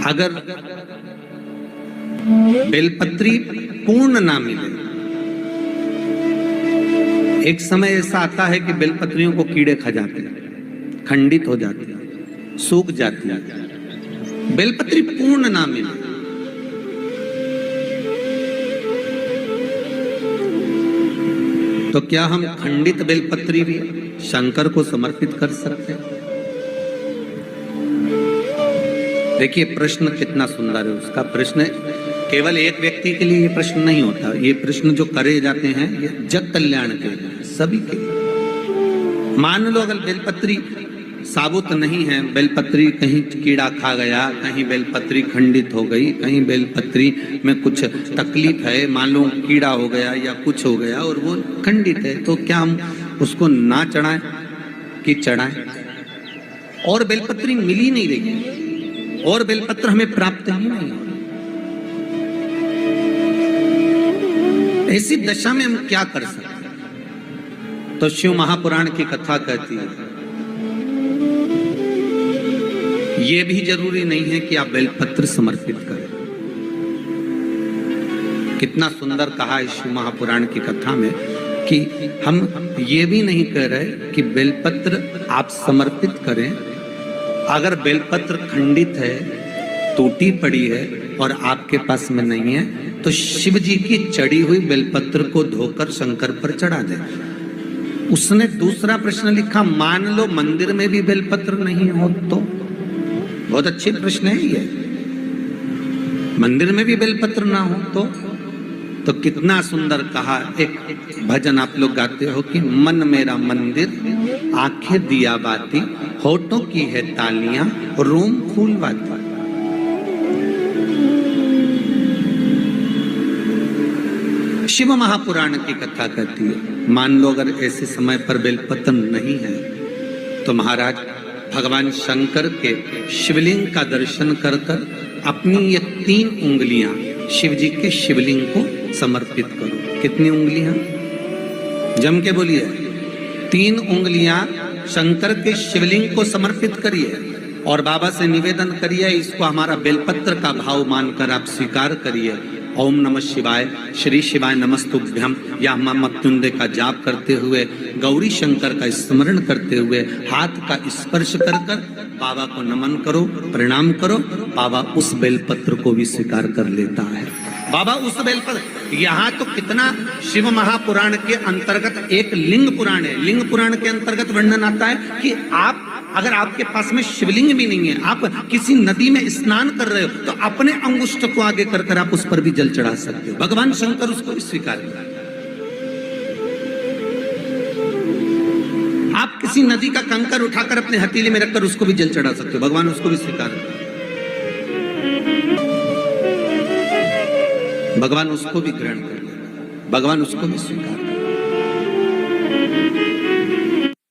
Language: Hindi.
अगर बेलपत्री पूर्ण ना मिले, एक समय ऐसा आता है कि बेलपत्रियों को कीड़े खा जाते हैं, खंडित हो जाती है, सूख जाती है, बेलपत्री पूर्ण ना मिले तो क्या हम खंडित बेलपत्री भी शंकर को समर्पित कर सकते हैं? देखिए प्रश्न कितना सुंदर है। उसका प्रश्न केवल एक व्यक्ति के लिए ये प्रश्न नहीं होता, ये प्रश्न जो करे जाते हैं ये जग कल्याण के लिए, सभी के लिए। मान लो अगर बेलपत्री साबुत नहीं है, बेलपत्री कहीं कीड़ा खा गया, कहीं बेलपत्री खंडित हो गई, कहीं बेलपत्री में कुछ तकलीफ है, मान लो कीड़ा हो गया या कुछ हो गया और वो खंडित है, तो क्या हम उसको ना चढ़ाएं कि चढ़ाएं? और बेलपत्री मिली नहीं रही और बेलपत्र हमें प्राप्त ही नहीं हो, ऐसी दशा में हम क्या कर सकते? तो शिव महापुराण की कथा कहती है ये भी जरूरी नहीं है कि आप बेलपत्र समर्पित करें। कितना सुंदर कहा है शिव महापुराण की कथा में कि हम ये भी नहीं कह रहे कि बेलपत्र आप समर्पित करें। अगर बेलपत्र खंडित है, टूटी पड़ी है और आपके पास में नहीं है तो शिव जी की चढ़ी हुई बेलपत्र को धोकर शंकर पर चढ़ा दे। उसने दूसरा प्रश्न लिखा, मान लो मंदिर में भी बेलपत्र नहीं हो तो? बहुत अच्छी प्रश्न है ये। मंदिर में भी बेलपत्र ना हो तो कितना सुंदर कहा। एक भजन आप लोग गाते हो कि मन मेरा मंदिर, आंखें दिया बाती, होठों की है तालियां, रोम फूलवाती। शिव महापुराण की कथा कहती है मान लो अगर ऐसे समय पर बेलपत्र नहीं है तो महाराज भगवान शंकर के शिवलिंग का दर्शन कर कर अपनी ये 3 उंगलियां शिव जी के शिवलिंग को समर्पित करो। कितनी उंगलियां? जम के बोलिए। 3 उंगलियां शंकर के शिवलिंग को समर्पित करिए और बाबा से निवेदन करिए, इसको हमारा बेलपत्र का भाव मानकर आप स्वीकार करिए। ओम नमः शिवाय, श्री शिवाय नमस्तुभ्यम या मृत्युंजय का जाप करते हुए, गौरी शंकर का स्मरण करते हुए हाथ का स्पर्श कर कर बाबा को नमन करो, प्रणाम करो। बाबा उस बेलपत्र को भी स्वीकार कर लेता है। बाबा उस बेलपत्र, यहाँ तो कितना शिव महापुराण के अंतर्गत एक लिंग पुराण है। लिंग पुराण के अंतर्गत वर्णन आता है कि आप अगर आपके पास में शिवलिंग भी नहीं है, आप किसी नदी में स्नान कर रहे हो तो अपने अंगुष्ठ को आगे कर कर आप उस पर भी जल चढ़ा सकते हो। भगवान शंकर उसको भी स्वीकार कर। आप किसी नदी का कंकर उठाकर अपने हथेली में रखकर उसको भी जल चढ़ा सकते हो, भगवान उसको भी स्वीकार कर। भगवान उसको भी ग्रहण कर, भगवान उसको भी स्वीकार कर।